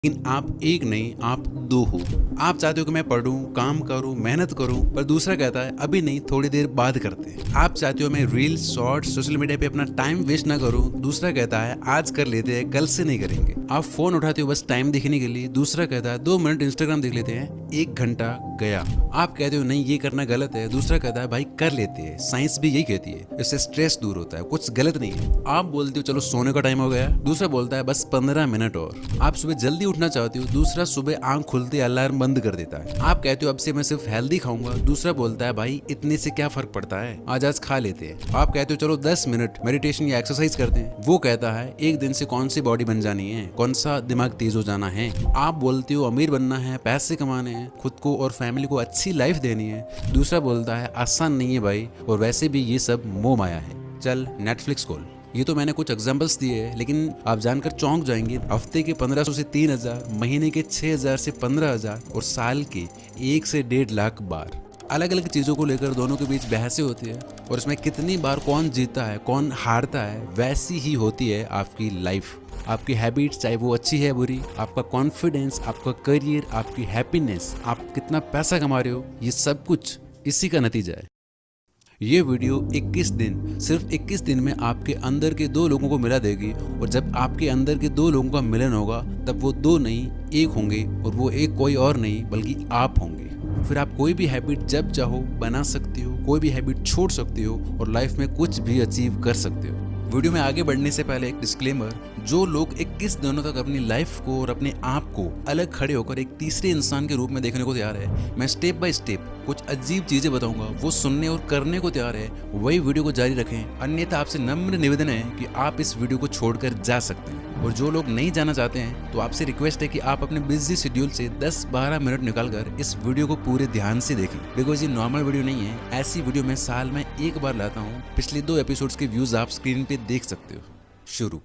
लेकिन आप एक नहीं, आप दो हो। आप चाहते हो कि मैं पढ़ूं, काम करूं, मेहनत करूं, पर दूसरा कहता है अभी नहीं, थोड़ी देर बाद करते हैं। आप चाहते हो मैं रील्स, शॉर्ट्स, सोशल मीडिया पे अपना टाइम वेस्ट ना करूं, दूसरा कहता है आज कर लेते हैं, कल से नहीं करेंगे। आप फोन उठाते हो बस टाइम देखने के लिए, दूसरा कहता है 2 मिनट इंस्टाग्राम देख लेते हैं, 1 घंटा गया। आप कहते हो नहीं ये करना गलत है, दूसरा कहता है भाई कर लेते हैं, साइंस भी यही कहती है, इससे स्ट्रेस दूर होता है, कुछ गलत नहीं है। आप बोलते हो चलो सोने का टाइम हो गया, दूसरा बोलता है बस 15 मिनट और। आप सुबह जल्दी उठना चाहते हो, दूसरा सुबह आंख खुलते अलार्म बंद कर देता है। आप कहते हो अब से मैं सिर्फ हेल्दी खाऊंगा, दूसरा बोलता है भाई इतने से क्या फर्क पड़ता है, आज खा लेते हैं। आप कहते हो चलो 10 मिनट मेडिटेशन या एक्सरसाइज करते हैं, वो कहता है एक दिन से कौन सी बॉडी बन जानी है, कौन सा दिमाग तेज हो जाना है। आप बोलते हो अमीर बनना है, पैसे कमाने हैं, खुद को और फैमिली को अच्छी लाइफ देनी है, दूसरा बोलता है आसान नहीं है भाई, और वैसे भी ये सब मोह माया है, चल नेटफ्लिक्स खोल। ये तो मैंने कुछ एग्जांपल्स दिए हैं, लेकिन आप जानकर चौंक जाएंगे, हफ्ते के 1500 से 3000, महीने के 6000 से 15000 और साल के 1 से 1.5 लाख बार अलग अलग चीज़ों को लेकर दोनों के बीच बहसें होती है, और इसमें कितनी बार कौन जीतता है कौन हारता है वैसी ही होती है आपकी लाइफ। आपकी हैबिट्स चाहे वो अच्छी है बुरी, आपका कॉन्फिडेंस, आपका करियर, आपकी हैप्पीनेस, आप कितना पैसा कमा रहे हो, ये सब कुछ इसी का नतीजा है। ये वीडियो 21 दिन, सिर्फ 21 दिन में आपके अंदर के 2 लोगों को मिला देगी, और जब आपके अंदर के 2 लोगों का मिलन होगा तब वो 2 नहीं 1 होंगे, और वो एक कोई और नहीं बल्कि आप होंगे। फिर आप कोई भी हैबिट जब चाहो बना सकते हो, कोई भी हैबिट छोड़ सकते हो, और लाइफ में कुछ भी अचीव कर सकते हो। वीडियो में आगे बढ़ने से पहले एक डिस्क्लेमर, जो लोग 21 दिनों तक अपनी लाइफ को और अपने आप को अलग खड़े होकर एक तीसरे इंसान के रूप में देखने को तैयार है, मैं स्टेप बाय स्टेप कुछ अजीब चीजें बताऊंगा, वो सुनने और करने को तैयार है, वही वीडियो को जारी रखें, अन्यथा आपसे नम्र निवेदन है कि आप इस वीडियो को छोड़कर जा सकते हैं। और जो लोग नहीं जाना चाहते हैं तो आपसे रिक्वेस्ट है कि आप अपने बिजी शेड्यूल से 10-12 मिनट निकालकर इस वीडियो को पूरे ध्यान से देखें, बिकॉज ये नॉर्मल वीडियो नहीं है। ऐसी वीडियो मैं साल में 1 बार लाता हूँ। पिछले 2 एपिसोड्स के व्यूज आप स्क्रीन पे देख सकते हो। शुरू।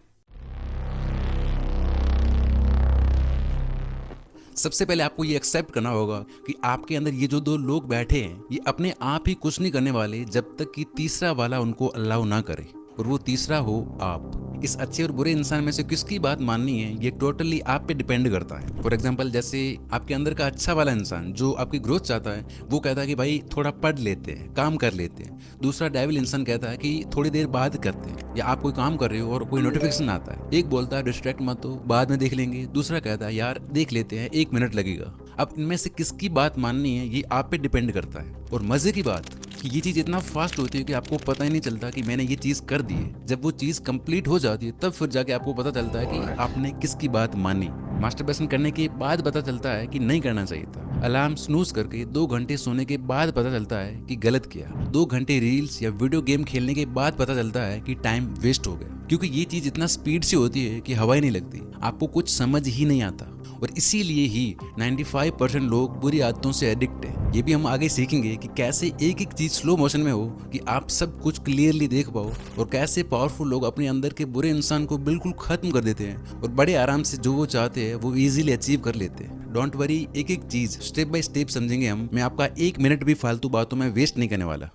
सबसे पहले आपको ये एक्सेप्ट करना होगा कि आपके अंदर ये जो 2 लोग बैठे हैं, ये अपने आप ही कुछ नहीं करने वाले जब तक कि तीसरा वाला उनको अलाउ ना करे, और वो तीसरा हो आप। इस अच्छे और बुरे इंसान में से किसकी बात माननी है ये टोटली आप पे डिपेंड करता है। फॉर एग्जांपल, जैसे आपके अंदर का अच्छा वाला इंसान जो आपकी ग्रोथ चाहता है, वो कहता है कि भाई थोड़ा पढ़ लेते हैं, काम कर लेते हैं। दूसरा डेविल इंसान कहता है कि थोड़ी देर बाद करते हैं, या आप कोई काम कर रहे हो और कोई नोटिफिकेशन आता है, एक बोलता है डिस्ट्रैक्ट मत हो, बाद में देख लेंगे, दूसरा कहता है यार देख लेते हैं, 1 मिनट लगेगा। अब इनमें से किसकी बात माननी है ये आप पे डिपेंड करता है। और मजे की बात कि ये चीज इतना फास्ट होती है कि आपको पता ही नहीं चलता कि मैंने ये चीज कर दी है। जब वो चीज कंप्लीट हो जाती है तब फिर जाके आपको पता चलता है कि आपने किसकी बात मानी। मास्टरबेशन करने के बाद पता चलता है कि नहीं करना चाहिए था। अलार्म स्नूज करके 2 घंटे सोने के बाद पता चलता है कि गलत किया। 2 घंटे रील्स या वीडियो गेम खेलने के बाद पता चलता है कि टाइम वेस्ट हो गया, क्योंकि ये चीज इतना स्पीड से होती है कि हवा ही नहीं लगती, आपको कुछ समझ ही नहीं आता। और इसीलिए ही 95% लोग बुरी आदतों से एडिक्ट है। ये भी हम आगे सीखेंगे कि कैसे एक एक चीज स्लो मोशन में हो कि आप सब कुछ क्लियरली देख पाओ, और कैसे पावरफुल लोग अपने अंदर के बुरे इंसान को बिल्कुल खत्म कर देते हैं और बड़े आराम से जो वो चाहते हैं वो इजीली अचीव कर लेते हैं। डोंट वरी, एक एक चीज स्टेप बाय स्टेप समझेंगे हम। मैं आपका 1 मिनट भी फालतू बातों में वेस्ट नहीं करने वाला।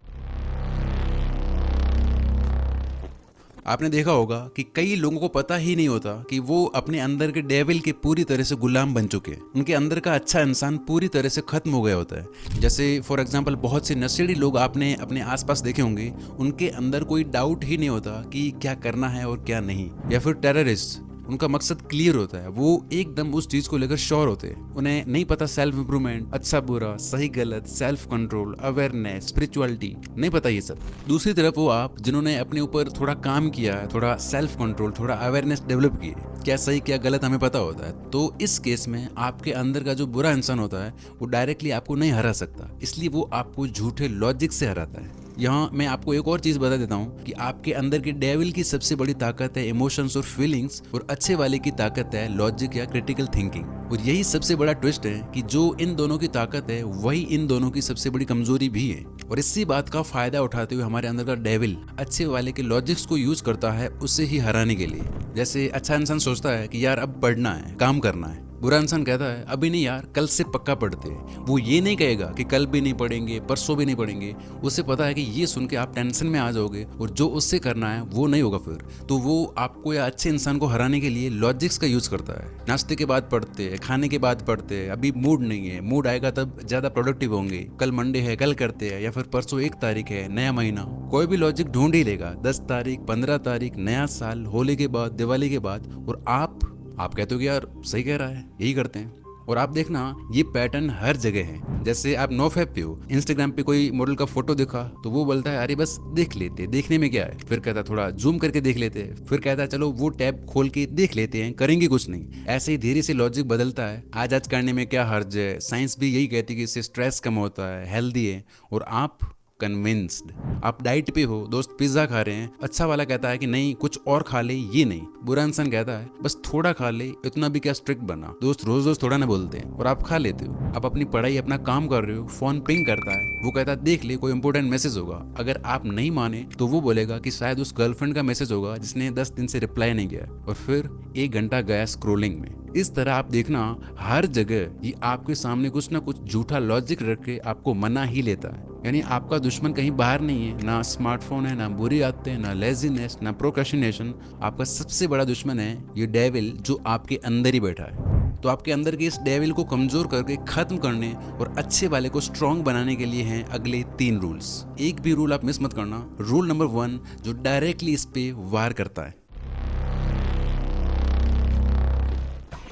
आपने देखा होगा कि कई लोगों को पता ही नहीं होता कि वो अपने अंदर के डेविल के पूरी तरह से गुलाम बन चुके हैं। उनके अंदर का अच्छा इंसान पूरी तरह से खत्म हो गया होता है। जैसे फॉर एग्जांपल, बहुत से नशेड़ी लोग आपने अपने आसपास देखे होंगे, उनके अंदर कोई डाउट ही नहीं होता कि क्या करना है और क्या नहीं। या फिर टेररिस्ट, उनका मकसद क्लियर होता है, वो एकदम उस चीज को लेकर श्योर होते हैं। उन्हें नहीं पता सेल्फ इंप्रूवमेंट, अच्छा बुरा, सही गलत, सेल्फ कंट्रोल, अवेयरनेस, स्पिरिचुअलिटी, नहीं पता ये सब। दूसरी तरफ वो आप जिन्होंने अपने ऊपर थोड़ा काम किया है, थोड़ा सेल्फ कंट्रोल, थोड़ा अवेयरनेस डेवलप की है, क्या सही क्या गलत हमें पता होता है, तो इस केस में आपके अंदर का जो बुरा इंसान होता है वो डायरेक्टली आपको नहीं हरा सकता, इसलिए वो आपको झूठे लॉजिक से हराता है। यहाँ मैं आपको एक और चीज बता देता हूँ कि आपके अंदर के डेविल की सबसे बड़ी ताकत है इमोशंस और फीलिंग्स, और अच्छे वाले की ताकत है लॉजिक या क्रिटिकल थिंकिंग। और यही सबसे बड़ा ट्विस्ट है कि जो इन दोनों की ताकत है वही इन दोनों की सबसे बड़ी कमजोरी भी है। और इसी बात का फायदा उठाते हुए हमारे अंदर का डेविल अच्छे वाले के लॉजिक्स को यूज करता है उसे ही हराने के लिए। जैसे अच्छा इंसान सोचता है कि यार अब पढ़ना है, काम करना है, बुरा इंसान कहता है अभी नहीं यार, कल से पक्का पढ़ते हैं। वो ये नहीं कहेगा कि कल भी नहीं पढ़ेंगे, परसों भी नहीं पढ़ेंगे। उसे पता है कि ये सुन के आप टेंशन में आ जाओगे और जो उससे करना है वो नहीं होगा फिर। तो वो आपको या अच्छे इंसान को हराने के लिए लॉजिक्स का यूज करता है। नाश्ते के बाद पढ़ते हैं, खाने के बाद पढ़ते हैं, अभी मूड नहीं है, मूड आएगा तब ज्यादा प्रोडक्टिव होंगे, कल मंडे है कल करते हैं, या फिर परसों 1 तारीख है नया महीना, कोई भी लॉजिक ढूंढ ही लेगा। 10 तारीख, 15 तारीख, नया साल, होली के बाद, दिवाली के बाद। और आप कहते हो कि यार सही कह रहा है, यही करते हैं। और आप देखना ये पैटर्न हर जगह है। जैसे आप नो फैप पे हो, इंस्टाग्राम पे कोई मॉडल का फोटो देखा तो वो बोलता है अरे बस देख लेते, देखने में क्या है। फिर कहता है थोड़ा जूम करके देख लेते हैं। फिर कहता है चलो वो टैब खोल के देख लेते हैं, करेंगे कुछ नहीं। ऐसे ही धीरे से लॉजिक बदलता है। आज करने में क्या हर्ज है, साइंस भी यही कहती है कि इससे स्ट्रेस कम होता है, हेल्दी है। और आप कन्विंस्ड। आप डाइट पे हो, दोस्त पिज्जा खा रहे हैं, अच्छा वाला कहता है कि नहीं कुछ और खा ले, ये नहीं। बुरा इंसान कहता है बस थोड़ा खा ले, इतना भी क्या स्ट्रिक्ट बना। दोस्त रोज रोज थोड़ा ना बोलते हैं और आप खा लेते हो। आप अपनी पढ़ाई अपना काम कर रहे हो, फोन पिंग करता है, वो कहता है देख ले कोई इंपॉर्टेंट मैसेज होगा। अगर आप नहीं माने तो वो बोलेगा कि शायद उस गर्लफ्रेंड का मैसेज होगा जिसने 10 दिन से रिप्लाई नहीं किया। और फिर 1 घंटा गया स्क्रोलिंग में। इस तरह आप देखना हर जगह ये आपके सामने कुछ ना कुछ झूठा लॉजिक रख के आपको मना ही लेता है। यानी आपका दुश्मन कहीं बाहर नहीं है, ना स्मार्टफोन है, ना बुरी आदतें, ना लेजीनेस, ना प्रोक्रेस्टिनेशन। आपका सबसे बड़ा दुश्मन है ये डेविल जो आपके अंदर ही बैठा है। तो आपके अंदर के इस डेविल को कमजोर करके खत्म करने और अच्छे वाले को स्ट्रॉन्ग बनाने के लिए हैं अगले 3 रूल्स। एक भी रूल आप मिस मत करना। रूल नंबर 1 जो डायरेक्टली इस पे वार करता है।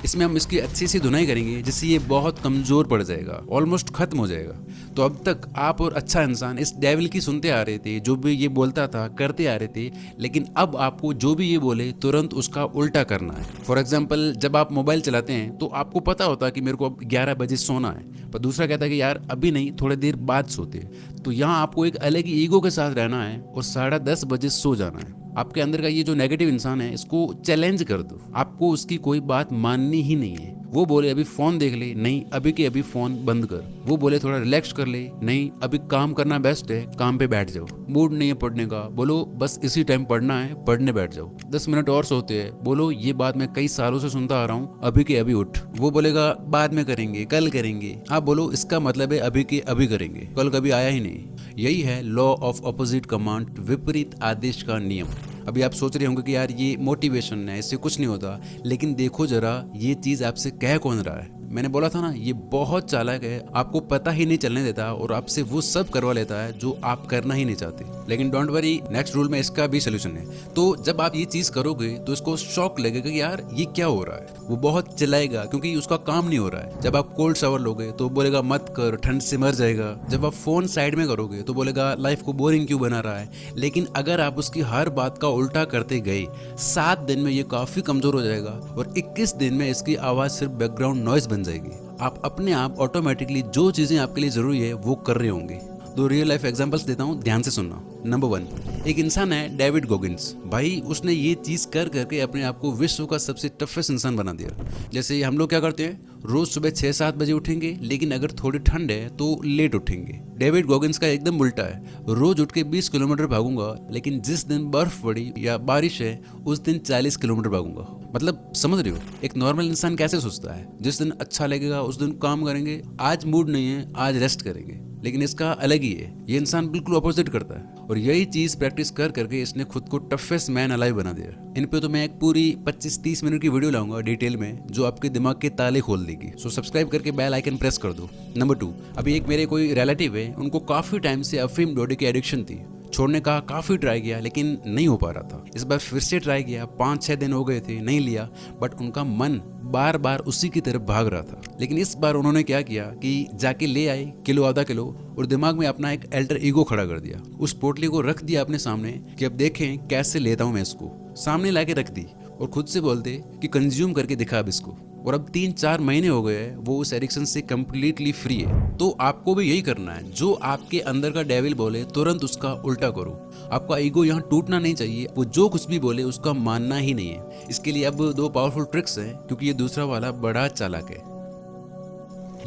इसमें हम इसकी अच्छी सी धुनाई करेंगे जिससे ये बहुत कमजोर पड़ जाएगा, ऑलमोस्ट खत्म हो जाएगा। तो अब तक आप और अच्छा इंसान इस डेविल की सुनते आ रहे थे, जो भी ये बोलता था करते आ रहे थे। लेकिन अब आपको जो भी ये बोले तुरंत उसका उल्टा करना है। फॉर एग्जाम्पल जब आप मोबाइल चलाते हैं तो आपको पता होता है कि मेरे को अब 11 बजे सोना है, पर दूसरा कहता है कि यार अभी नहीं, थोड़ी देर बाद सोते। तो यहाँ आपको एक अलग ईगो के साथ रहना है और 10:30 बजे सो जाना है। आपके अंदर का ये जो नेगेटिव इंसान है इसको चैलेंज कर दो। आपको उसकी कोई बात माननी ही नहीं है। वो बोले अभी फोन देख ले, नहीं अभी के अभी फोन बंद कर। वो बोले थोड़ा रिलैक्स कर ले, नहीं अभी काम करना बेस्ट है, काम पे बैठ जाओ। मूड नहीं है पढ़ने का, बोलो बस इसी टाइम पढ़ना है, पढ़ने बैठ जाओ। 10 मिनट और सोते हैं, बोलो ये बात मैं कई सालों से सुनता आ रहा हूँ, अभी के अभी उठ। वो बोलेगा बाद में करेंगे, कल करेंगे। आप बोलो इसका मतलब है अभी के अभी करेंगे, कल कभी आया ही नहीं। यही है लॉ ऑफ ऑपोजिट कमांड, विपरीत आदेश का नियम। अभी आप सोच रहे होंगे कि यार ये मोटिवेशन है, इससे कुछ नहीं होता। लेकिन देखो जरा ये चीज आपसे कह कौन रहा है। मैंने बोला था ना ये बहुत चालाक है, आपको पता ही नहीं चलने देता और आपसे वो सब करवा लेता है जो आप करना ही नहीं चाहते। लेकिन डोंट वरी, नेक्स्ट रूल में इसका भी सोल्यूशन है। तो जब आप ये चीज करोगे तो इसको शॉक लगेगा कि यार ये क्या हो रहा है। वो बहुत चिल्लाएगा क्योंकि उसका काम नहीं हो रहा है। जब आप कोल्ड शावर लोगे तो बोलेगा मत कर, ठंड से मर जाएगा। जब आप फोन साइड में करोगे तो बोलेगा लाइफ को बोरिंग क्यों बना रहा है। लेकिन अगर आप उसकी हर बात का उल्टा करते गए, 7 दिन में ये काफी कमजोर हो जाएगा और 21 दिन में इसकी आवाज सिर्फ बैकग्राउंड नॉइज बन जाएगी। आप अपने आप ऑटोमेटिकली जो चीजें आपके लिए जरूरी है वो कर रहे होंगे। 2 रियल लाइफ एग्जांपल्स देता हूँ, ध्यान से सुनना। नंबर 1, एक इंसान है डेविड गोगिंस। भाई उसने ये चीज कर करके अपने आप को विश्व का सबसे टफेस्ट इंसान बना दिया। जैसे हम लोग क्या करते हैं, रोज सुबह 6-7 बजे उठेंगे, लेकिन अगर थोड़ी ठंड है तो लेट उठेंगे। डेविड गोगिंस का एकदम उल्टा है, रोज उठ के 20 किलोमीटर भागूंगा, लेकिन जिस दिन बर्फ पड़ी या बारिश है उस दिन 40 किलोमीटर भागूंगा। मतलब समझ रहे हो एक नॉर्मल इंसान कैसे सोचता है। जिस दिन अच्छा लगेगा उस दिन काम करेंगे, आज मूड नहीं है आज रेस्ट करेंगे। लेकिन इसका अलग ही है, ये इंसान बिल्कुल अपोजिट करता है। और यही चीज प्रैक्टिस कर करके इसने खुद को टफेस्ट मैन अलाइव बना दिया। इन पे तो मैं एक पूरी 25-30 मिनट की वीडियो लाऊंगा डिटेल में, जो आपके दिमाग के ताले खोल देगी। सो सब्सक्राइब करके बेल आइकन प्रेस कर दो। नंबर 2, अभी एक मेरे कोई रिलेटिव है, उनको काफी टाइम से अफीम डोडे की एडिक्शन थी। छोड़ने का काफी ट्राई किया लेकिन नहीं हो पा रहा था। इस बार फिर से ट्राई किया, 5-6 दिन हो गए थे, नहीं लिया। बट उनका मन बार बार उसी की तरफ भाग रहा था। लेकिन इस बार उन्होंने क्या किया कि जाके ले आए किलो आधा किलो और दिमाग में अपना एक अल्टर ईगो खड़ा कर दिया। उस पोटली को रख दिया अपने सामने कि अब देखें कैसे लेता हूं मैं इसको। सामने लाके रख दी और खुद से बोलते कि कंज्यूम करके दिखा अब इसको। और अब 3-4 महीने हो गए हैं वो उस एडिक्शन से कंप्लीटली फ्री है। तो आपको भी यही करना है, जो आपके अंदर का डेविल बोले तुरंत उसका उल्टा करो। आपका ईगो यहाँ टूटना नहीं चाहिए, वो जो कुछ भी बोले उसका मानना ही नहीं है। इसके लिए अब 2 पावरफुल ट्रिक्स हैं, क्योंकि ये दूसरा वाला बड़ा चालाक है।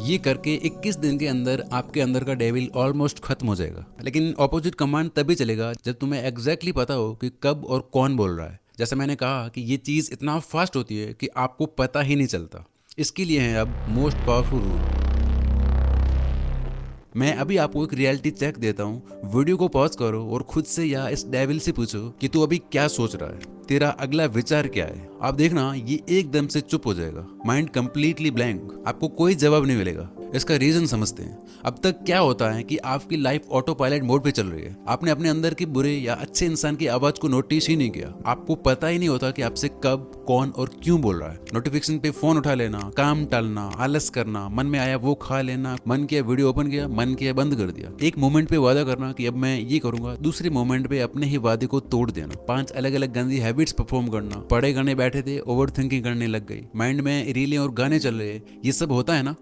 ये करके 21 दिन के अंदर आपके अंदर का डेविल ऑलमोस्ट खत्म हो जाएगा। लेकिन ऑपोजिट कमांड तभी चलेगा जब तुम्हें एग्जैक्टली पता हो कि कब और कौन बोल रहा है। जैसे मैंने कहा कि ये चीज़ इतना फास्ट होती है कि आपको पता ही नहीं चलता। इसके लिए है अब मोस्ट पावरफुल रूल। मैं अभी आपको एक रियलिटी चेक देता हूँ। वीडियो को पॉज करो और खुद से या इस डेविल से पूछो कि तू अभी क्या सोच रहा है, तेरा अगला विचार क्या है। आप देखना ये एकदम से चुप हो जाएगा, माइंड कंप्लीटली ब्लैंक, आपको कोई जवाब नहीं मिलेगा। इसका रीजन समझते हैं। अब तक क्या होता है कि आपकी लाइफ ऑटो पायलट मोड पे चल रही है। आपने अपने अंदर के बुरे या अच्छे इंसान की आवाज को नोटिस ही नहीं किया। आपको पता ही नहीं होता कि आपसे कब, कौन और क्यों बोल रहा है। नोटिफिकेशन पे फोन उठा लेना, काम टालना, आलस करना, मन में आया वो खा लेना, मन किया वीडियो ओपन किया, मन किया बंद कर दिया। एक मोमेंट पे वादा करना कि अब मैं ये करूंगा, दूसरे मोमेंट पे अपने ही वादे को तोड़ देना। 5 अलग अलग गंदी हैबिट्स परफॉर्म करना। पढ़ाई करने बैठे थे, ओवर थिंकिंग करने लग गई, माइंड में रीलें और गाने चल रहे। ये सब होता है ना,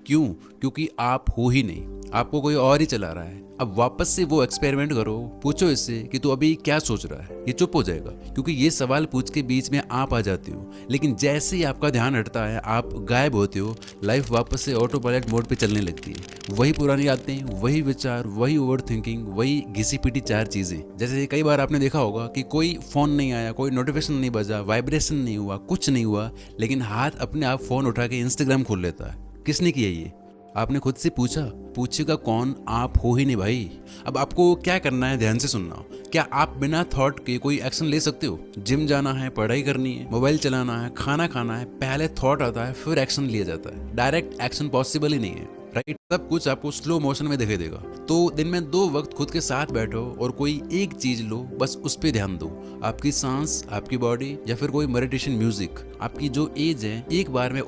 क्यों? क्योंकि आप हो ही नहीं, आपको कोई और ही चला रहा है। अब वापस से वो एक्सपेरिमेंट करो, पूछो इससे कि तू अभी क्या सोच रहा है। ये चुप हो जाएगा, क्योंकि ये सवाल पूछ के बीच में आप आ जाते हो। लेकिन जैसे ही आपका ध्यान हटता है, आप गायब होते हो, लाइफ वापस से ऑटो पायलट मोड पे चलने लगती है। वही पुरानी आदतें, वही विचार, वही ओवर थिंकिंग, वही घिसी पिटी 4 चीजें। जैसे कई बार आपने देखा होगा कि कोई फोन नहीं आया, कोई नोटिफिकेशन नहीं बजा, वाइब्रेशन नहीं हुआ, कुछ नहीं हुआ, लेकिन हाथ अपने आप फोन उठा के इंस्टाग्राम खोल लेता है। किसने किया ये? आपने खुद से पूछा? पूछेगा कौन? आप हो ही नहीं भाई। अब आपको क्या करना है, ध्यान से सुनना। क्या आप बिना थॉट के कोई एक्शन ले सकते हो? जिम जाना है, पढ़ाई करनी है, मोबाइल चलाना है, खाना खाना है, पहले थॉट आता है, फिर एक्शन लिया जाता है। डायरेक्ट एक्शन पॉसिबल ही नहीं है, राइट? सब कुछ आपको स्लो मोशन में दिखाई देगा। तो दिन में 2 वक्त खुद के साथ बैठो और कोई एक चीज लो, बस उस पर ध्यान दो। आपकी सांस, आपकी बॉडी, या फिर कोई मेडिटेशन म्यूजिक। आपकी जो एज है, एक बार में